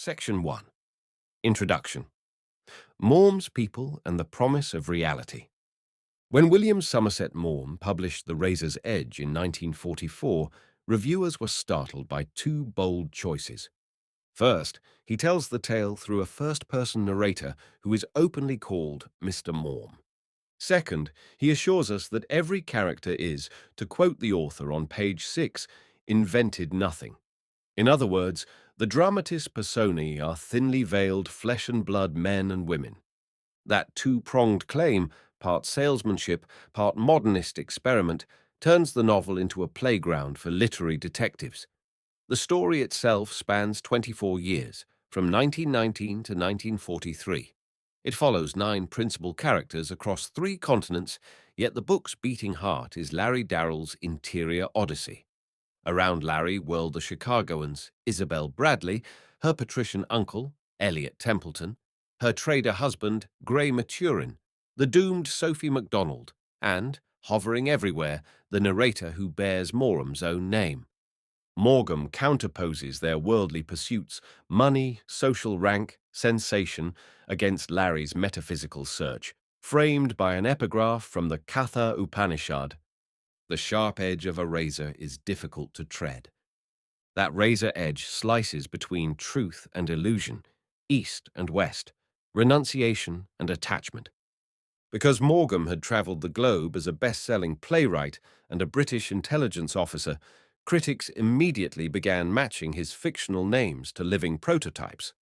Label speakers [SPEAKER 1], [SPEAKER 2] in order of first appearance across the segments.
[SPEAKER 1] Section 1. Introduction. Morm's People and the Promise of Reality. When William Somerset Maugham published The Razor's Edge in 1944, reviewers were startled by two bold choices. First, he tells the tale through a first-person narrator who is openly called Mr. Morm. Second, he assures us that every character is, to quote the author on page 6, invented nothing. In other words, the dramatis personae are thinly veiled flesh and blood men and women. That two-pronged claim, part salesmanship, part modernist experiment, turns the novel into a playground for literary detectives. The story itself spans 24 years, from 1919 to 1943. It follows 9 principal characters across 3 continents, yet the book's beating heart is Larry Darrell's interior odyssey. Around Larry whirl the Chicagoans, Isabelle Bradley, her patrician uncle, Elliot Templeton, her trader husband, Gray Maturin, the doomed Sophie Macdonald, and, hovering everywhere, the narrator who bears Morham's own name. Maugham counterposes their worldly pursuits, money, social rank, sensation, against Larry's metaphysical search, framed by an epigraph from the Katha Upanishad. The sharp edge of a razor is difficult to tread. That razor edge slices between truth and illusion, east and west, renunciation and attachment. Because Maugham had traveled the globe as a best-selling playwright and a British intelligence officer, critics immediately began matching his fictional names to living prototypes.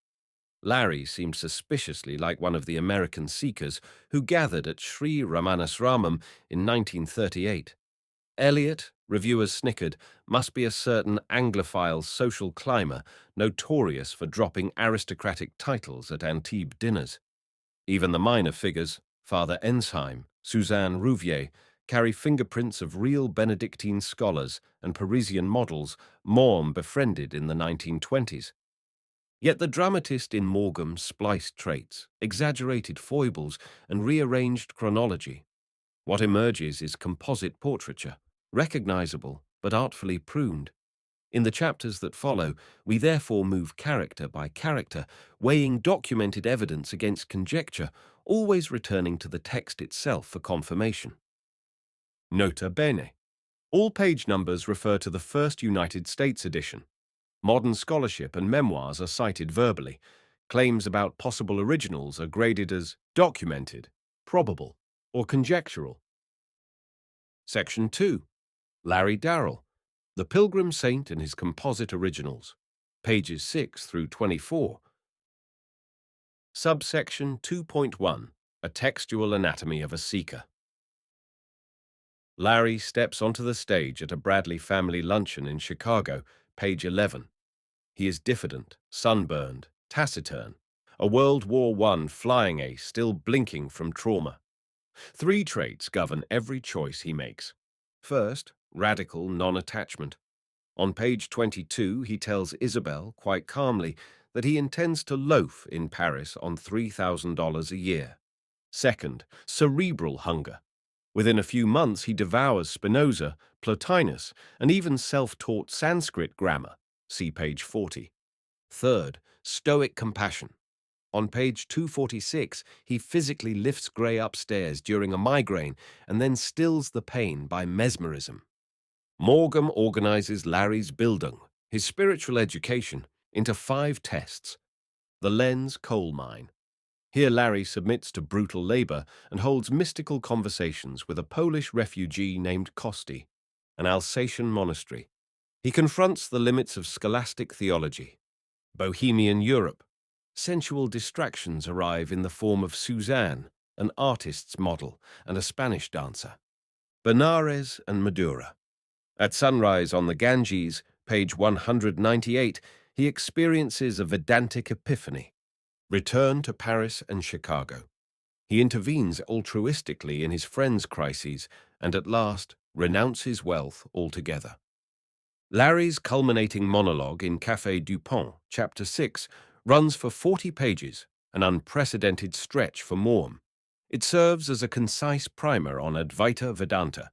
[SPEAKER 1] Larry seemed suspiciously like one of the American seekers who gathered at Sri Ramanasramam in 1938. Elliot, reviewers snickered, must be a certain Anglophile social climber notorious for dropping aristocratic titles at Antibes dinners. Even the minor figures, Father Ensheim, Suzanne Rouvier, carry fingerprints of real Benedictine scholars and Parisian models Morm befriended in the 1920s. Yet the dramatist in Maugham spliced traits, exaggerated foibles, and rearranged chronology. What emerges is composite portraiture, recognizable but artfully pruned. In the chapters that follow, we therefore move character by character, weighing documented evidence against conjecture, always returning to the text itself for confirmation. Nota bene. All page numbers refer to the first United States edition. Modern scholarship and memoirs are cited verbally. Claims about possible originals are graded as documented, probable, or conjectural. Section 2. Larry Darrell, The Pilgrim Saint and His Composite Originals, pages 6 through 24. Subsection 2.1. A Textual Anatomy of a Seeker. Larry steps onto the stage at a Bradley family luncheon in Chicago, page 11. He is diffident, sunburned, taciturn, a World War I flying ace still blinking from trauma. 3 traits govern every choice he makes. First, radical non-attachment. On page 22, he tells Isabelle, quite calmly, that he intends to loaf in Paris on $3,000 a year. Second, cerebral hunger. Within a few months, he devours Spinoza, Plotinus, and even self-taught Sanskrit grammar. See page 40. Third, stoic compassion. On page 246, he physically lifts Gray upstairs during a migraine and then stills the pain by mesmerism. Maugham organizes Larry's Bildung, his spiritual education, into 5 tests. The lens coal mine. Here Larry submits to brutal labor and holds mystical conversations with a Polish refugee named Kosti, an Alsatian monastery. He confronts the limits of scholastic theology. Bohemian Europe. Sensual distractions arrive in the form of Suzanne, an artist's model and a Spanish dancer. Benares and Madura. At sunrise on the Ganges, page 198, he experiences a Vedantic epiphany. Return to Paris and Chicago. He intervenes altruistically in his friends' crises and at last renounces wealth altogether. Larry's culminating monologue in Café Dupont, chapter 6, runs for 40 pages, an unprecedented stretch for Morm. It serves as a concise primer on Advaita Vedanta.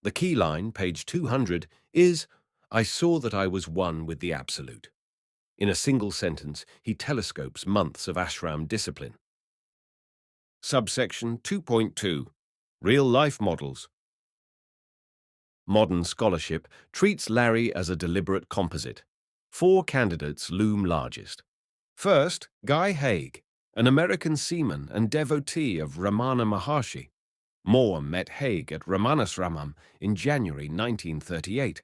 [SPEAKER 1] The key line, page 200, is, "I saw that I was one with the Absolute." In a single sentence, he telescopes months of ashram discipline. Subsection 2.2. Real-life models. Modern scholarship treats Larry as a deliberate composite. 4 candidates loom largest. First, Guy Haig, an American seaman and devotee of Ramana Maharshi. Morm met Haig at Ramanasramam in January 1938.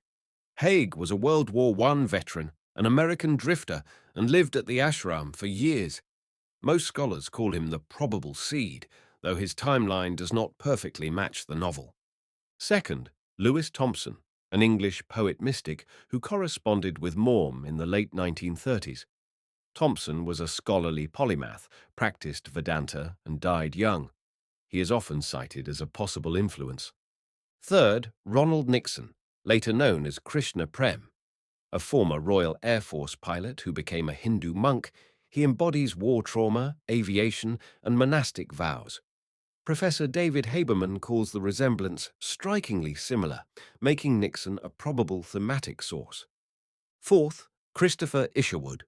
[SPEAKER 1] Haig was a World War I veteran, an American drifter, and lived at the ashram for years. Most scholars call him the probable seed, though his timeline does not perfectly match the novel. Second, Lewis Thompson, an English poet-mystic who corresponded with Morm in the late 1930s. Thompson was a scholarly polymath, practiced Vedanta, and died young. He is often cited as a possible influence. Third, Ronald Nixon, later known as Krishna Prem. A former Royal Air Force pilot who became a Hindu monk, he embodies war trauma, aviation, and monastic vows. Professor David Haberman calls the resemblance strikingly similar, making Nixon a probable thematic source. Fourth, Christopher Isherwood.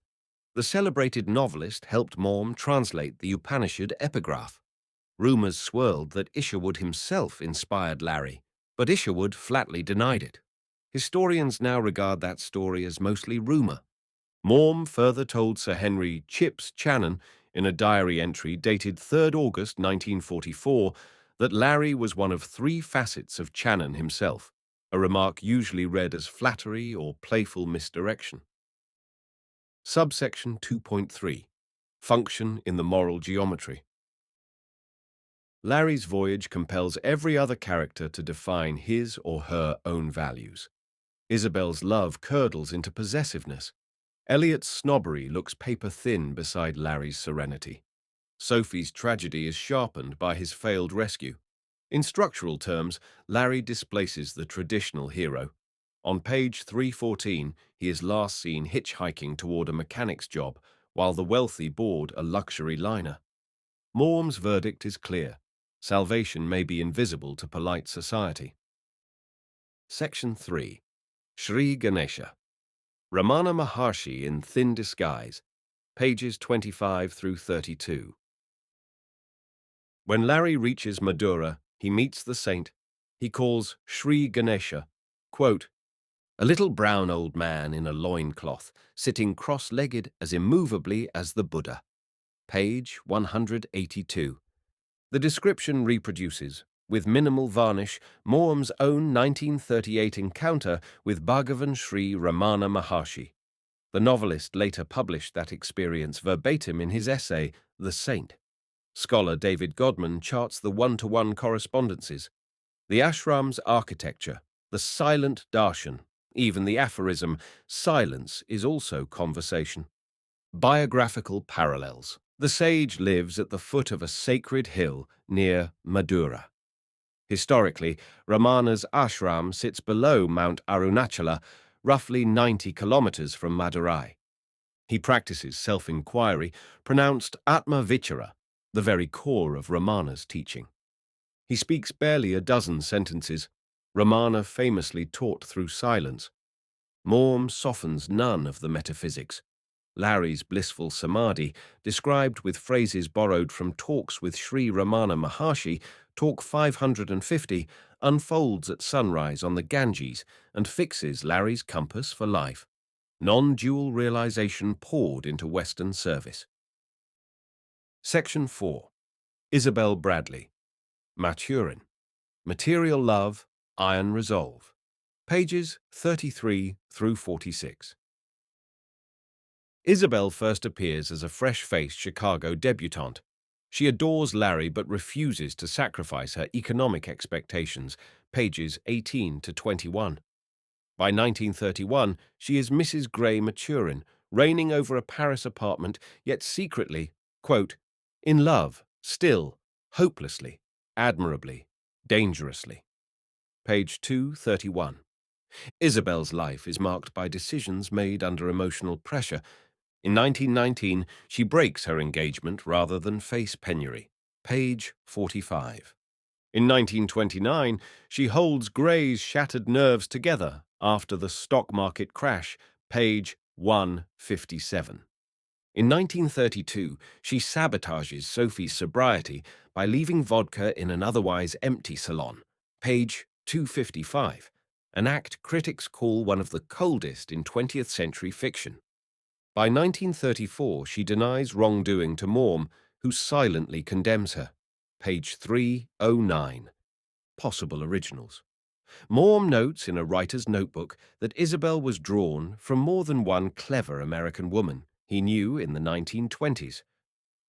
[SPEAKER 1] The celebrated novelist helped Morm translate the Upanishad epigraph. Rumors swirled that Isherwood himself inspired Larry, but Isherwood flatly denied it. Historians now regard that story as mostly rumor. Morm further told Sir Henry Chips Channon in a diary entry dated 3rd August 1944 that Larry was one of 3 facets of Channon himself, a remark usually read as flattery or playful misdirection. Subsection 2.3. Function in the moral geometry. Larry's voyage compels every other character to define his or her own values. Isabelle's love curdles into possessiveness. Elliot's snobbery looks paper-thin beside Larry's serenity. Sophie's tragedy is sharpened by his failed rescue. In structural terms, Larry displaces the traditional hero. On page 314, he is last seen hitchhiking toward a mechanic's job, while the wealthy board a luxury liner. Morm's verdict is clear. Salvation may be invisible to polite society. Section 3. Sri Ganesha. Ramana Maharshi in thin disguise, pages 25 through 32. When Larry reaches Madura, he meets the saint. He calls Sri Ganesha, quote, a little brown old man in a loincloth, sitting cross-legged as immovably as the Buddha. Page 182. The description reproduces, with minimal varnish, Morm's own 1938 encounter with Bhagavan Sri Ramana Maharshi. The novelist later published that experience verbatim in his essay, The Saint. Scholar David Godman charts the one-to-one correspondences. The ashram's architecture, the silent darshan, even the aphorism, silence is also conversation. Biographical parallels. The sage lives at the foot of a sacred hill near Madura. Historically, Ramana's ashram sits below Mount Arunachala, roughly 90 kilometers from Madurai. He practices self-inquiry, pronounced Atma Vichara, the very core of Ramana's teaching. He speaks barely a dozen sentences. Ramana famously taught through silence. Morm softens none of the metaphysics. Larry's blissful samadhi, described with phrases borrowed from talks with Sri Ramana Maharshi, talk 550, unfolds at sunrise on the Ganges and fixes Larry's compass for life. Non-dual realization poured into Western service. Section 4. Isabelle Bradley. Maturin. Material Love, Iron Resolve. Pages 33 through 46. Isabelle first appears as a fresh-faced Chicago debutante. She adores Larry but refuses to sacrifice her economic expectations, pages 18 to 21. By 1931, she is Mrs. Gray Maturin, reigning over a Paris apartment, yet secretly, quote, in love, still, hopelessly, admirably, dangerously. Page 231. Isabelle's life is marked by decisions made under emotional pressure. In 1919, she breaks her engagement rather than face penury. Page 45. In 1929, she holds Gray's shattered nerves together after the stock market crash. Page 157. In 1932, she sabotages Sophie's sobriety by leaving vodka in an otherwise empty salon, page 255, an act critics call one of the coldest in 20th century fiction. By 1934, she denies wrongdoing to Morm, who silently condemns her, page 309. Possible originals. Morm notes in a writer's notebook that Isabelle was drawn from more than one clever American woman he knew in the 1920s.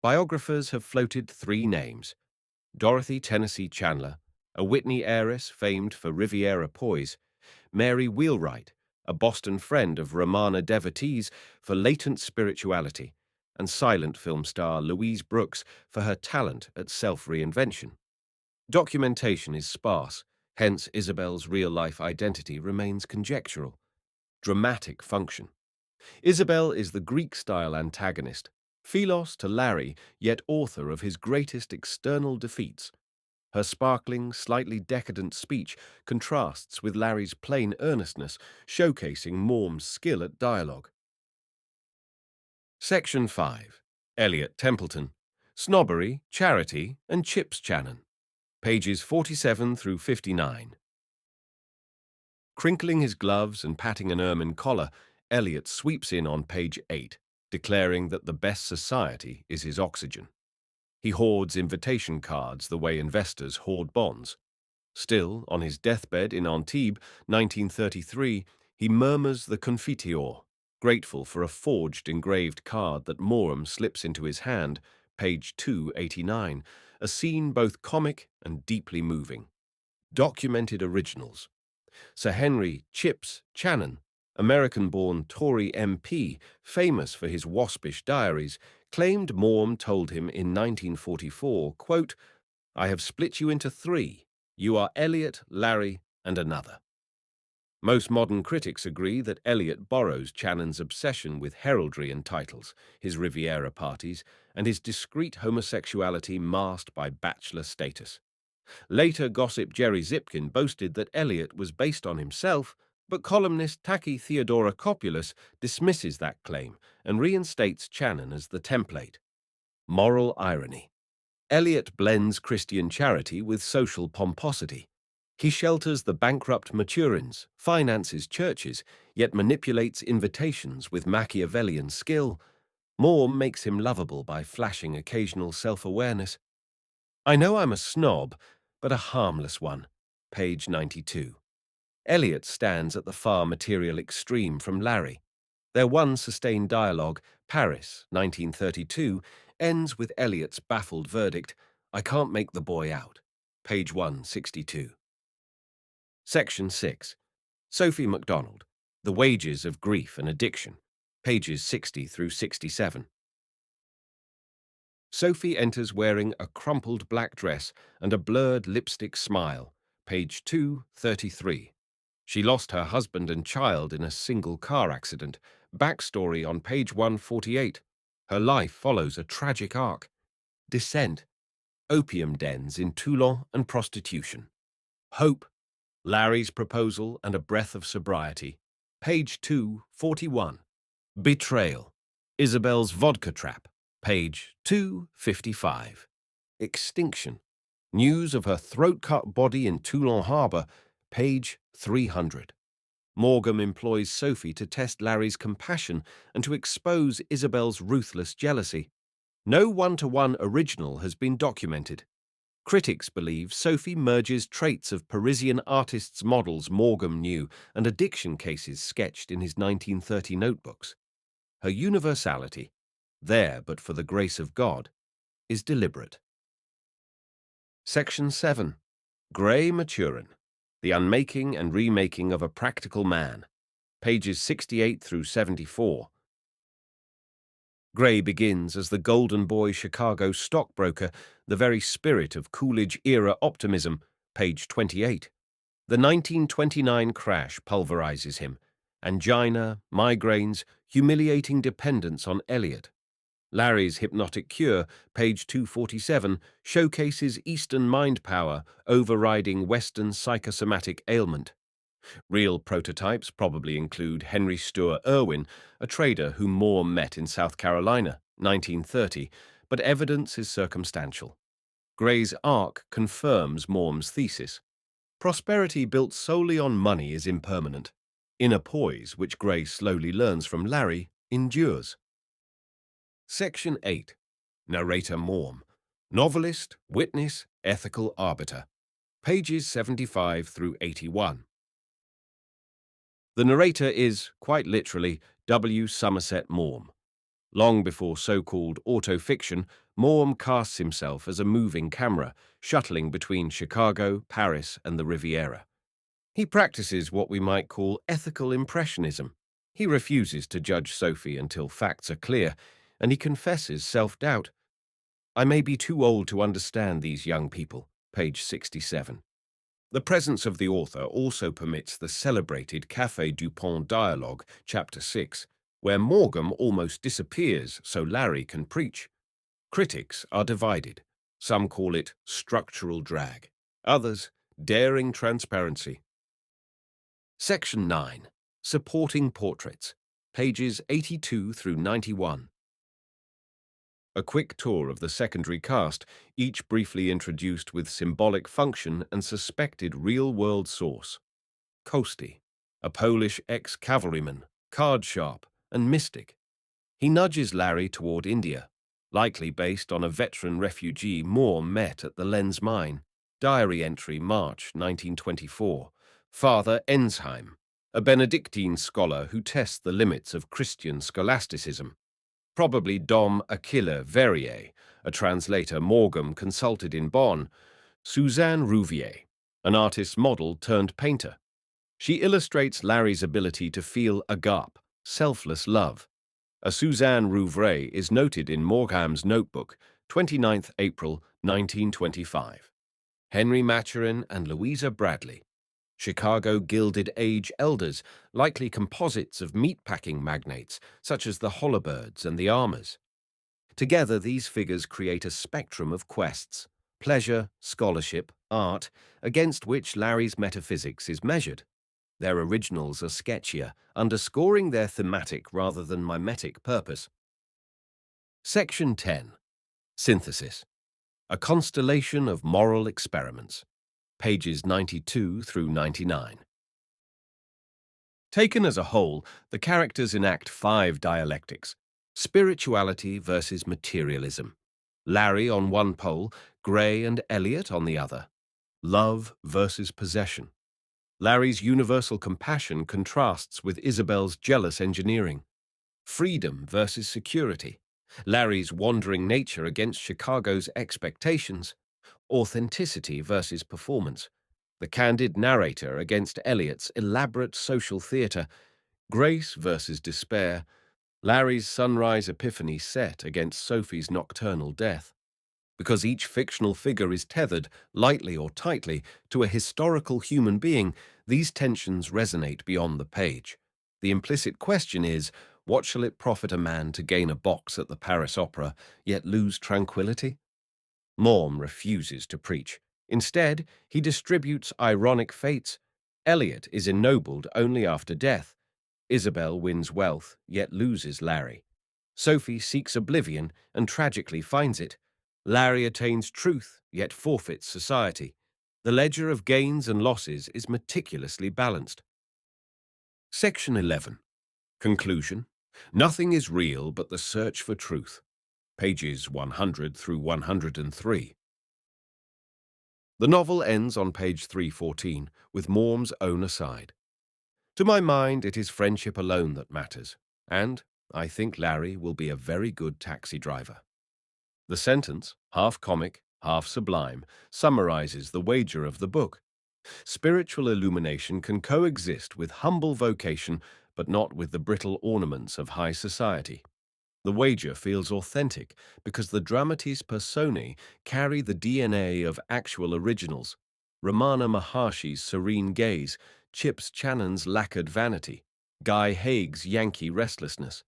[SPEAKER 1] Biographers have floated three names: Dorothy Tennessee Chandler, a Whitney heiress famed for Riviera poise; Mary Wheelwright, a Boston friend of Ramana devotees for latent spirituality; and silent film star Louise Brooks for her talent at self-reinvention. Documentation is sparse, hence Isabelle's real-life identity remains conjectural. Dramatic function. Isabelle is the Greek-style antagonist, Philos to Larry, yet author of his greatest external defeats. Her sparkling, slightly decadent speech contrasts with Larry's plain earnestness, showcasing Morm's skill at dialogue. Section 5. Elliot Templeton. Snobbery, Charity, and Chips Channon. Pages 47 through 59. Crinkling his gloves and patting an ermine collar, Elliot sweeps in on page 8, declaring that the best society is his oxygen. He hoards invitation cards the way investors hoard bonds. Still, on his deathbed in Antibes, 1933, he murmurs the Confiteor, grateful for a forged engraved card that Morm slips into his hand, page 289, a scene both comic and deeply moving. Documented originals. Sir Henry Chips Channon, American-born Tory MP, famous for his waspish diaries, claimed Morm told him in 1944, quote, "I have split you into three. You are Elliot, Larry, and another." Most modern critics agree that Elliot borrows Channon's obsession with heraldry and titles, his Riviera parties, and his discreet homosexuality masked by bachelor status. Later gossip Jerry Zipkin boasted that Elliot was based on himself, but columnist Taki Theodorakopoulos dismisses that claim and reinstates Channon as the template. Moral irony. Elliot blends Christian charity with social pomposity. He shelters the bankrupt Maturins, finances churches, yet manipulates invitations with Machiavellian skill. Morm makes him lovable by flashing occasional self-awareness. I know I'm a snob, but a harmless one. Page 92. Elliot stands at the far material extreme from Larry. Their one sustained dialogue, Paris, 1932, ends with Elliot's baffled verdict, "I can't make the boy out." Page 162. Section 6. Sophie Macdonald. The Wages of Grief and Addiction. Pages 60 through 67. Sophie enters wearing a crumpled black dress and a blurred lipstick smile. Page 233. She lost her husband and child in a single car accident. Backstory on page 148. Her life follows a tragic arc. Descent. Opium dens in Toulon and prostitution. Hope. Larry's proposal and a breath of sobriety. Page 241. Betrayal. Isabelle's vodka trap. Page 255. Extinction. News of her throat-cut body in Toulon Harbour. Page 300. Maugham employs Sophie to test Larry's compassion and to expose Isabelle's ruthless jealousy. No one-to-one original has been documented. Critics believe Sophie merges traits of Parisian artists' models Maugham knew and addiction cases sketched in his 1930 notebooks. Her universality, there but for the grace of God, is deliberate. Section 7. Gray Maturin. The Unmaking and Remaking of a Practical Man. Pages 68 through 74. Gray begins as the golden boy Chicago stockbroker, the very spirit of Coolidge-era optimism, page 28. The 1929 crash pulverizes him. Angina, migraines, humiliating dependence on Elliot. Larry's Hypnotic Cure, page 247, showcases Eastern mind power overriding Western psychosomatic ailment. Real prototypes probably include Henry Steuart Irwin, a trader whom Morm met in South Carolina, 1930, but evidence is circumstantial. Gray's arc confirms Morm's thesis. Prosperity built solely on money is impermanent. Inner poise, which Gray slowly learns from Larry, endures. Section 8. Narrator Morm. Novelist, witness, ethical arbiter. Pages 75 through 81. The narrator is, quite literally, W. Somerset Maugham. Long before so-called autofiction, Morm casts himself as a moving camera, shuttling between Chicago, Paris, and the Riviera. He practices what we might call ethical impressionism. He refuses to judge Sophie until facts are clear, and he confesses self-doubt. I may be too old to understand these young people, page 67. The presence of the author also permits the celebrated Café du Pont dialogue, chapter 6, where Morgan almost disappears so Larry can preach. Critics are divided. Some call it structural drag, others daring transparency. Section 9. Supporting Portraits, pages 82 through 91. A quick tour of the secondary cast, each briefly introduced with symbolic function and suspected real-world source. Kosti, a Polish ex-cavalryman, card-sharp, and mystic. He nudges Larry toward India, likely based on a veteran refugee Morm met at the Lens mine. Diary entry, March 1924. Father Ensheim, a Benedictine scholar who tests the limits of Christian scholasticism. Probably Dom Achille Verrier, a translator Morgan consulted in Bonn. Suzanne Rouvier, an artist model turned painter. She illustrates Larry's ability to feel agape, selfless love. A Suzanne Rouvier is noted in Morgham's notebook, 29th April 1925. Henry Maturin and Louisa Bradley, Chicago Gilded Age elders, likely composites of meatpacking magnates such as the Hollibirds and the Armours. Together, these figures create a spectrum of quests, pleasure, scholarship, art, against which Larry's metaphysics is measured. Their originals are sketchier, underscoring their thematic rather than mimetic purpose. Section 10. Synthesis. A constellation of moral experiments. Pages 92 through 99. Taken as a whole, the characters enact 5 dialectics: spirituality versus materialism. Larry on one pole, Gray and Elliot on the other. Love versus possession. Larry's universal compassion contrasts with Isabelle's jealous engineering. Freedom versus security. Larry's wandering nature against Chicago's expectations. Authenticity versus performance. The candid narrator against Elliot's elaborate social theatre. Grace versus despair. Larry's sunrise epiphany set against Sophie's nocturnal death. Because each fictional figure is tethered, lightly or tightly, to a historical human being, these tensions resonate beyond the page. The implicit question is, what shall it profit a man to gain a box at the Paris Opera, yet lose tranquility? Morm refuses to preach. Instead, he distributes ironic fates. Elliot is ennobled only after death. Isabelle wins wealth, yet loses Larry. Sophie seeks oblivion and tragically finds it. Larry attains truth, yet forfeits society. The ledger of gains and losses is meticulously balanced. Section 11. Conclusion. Nothing is real but the search for truth. Pages 100 through 103. The novel ends on page 314 with Morm's own aside. To my mind, it is friendship alone that matters, and I think Larry will be a very good taxi driver. The sentence, half comic, half sublime, summarizes the wager of the book. Spiritual illumination can coexist with humble vocation, but not with the brittle ornaments of high society. The wager feels authentic because the dramatis personae carry the DNA of actual originals. Ramana Maharshi's serene gaze, Chips Channon's lacquered vanity, Guy Haig's Yankee restlessness.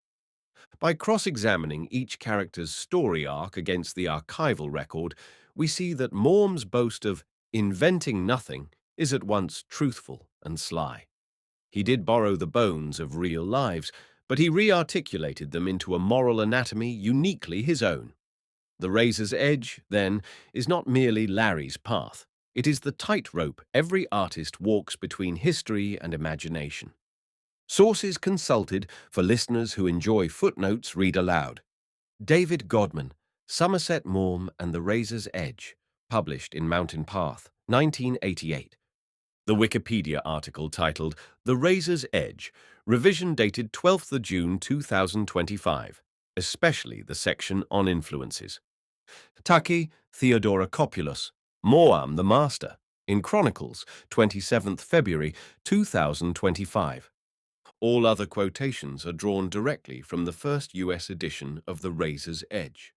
[SPEAKER 1] By cross-examining each character's story arc against the archival record, we see that Morm's boast of inventing nothing is at once truthful and sly. He did borrow the bones of real lives, but he re-articulated them into a moral anatomy uniquely his own. The razor's edge, then, is not merely Larry's path. It is the tightrope every artist walks between history and imagination. Sources consulted for listeners who enjoy footnotes read aloud. David Godman, Somerset Maugham and the Razor's Edge, published in Mountain Path, 1988. The Wikipedia article titled The Razor's Edge, revision dated 12th June 2025, especially the section on influences. Taki Theodorakopoulos, Morm the Master, in Chronicles, 27th February 2025. All other quotations are drawn directly from the first US edition of The Razor's Edge.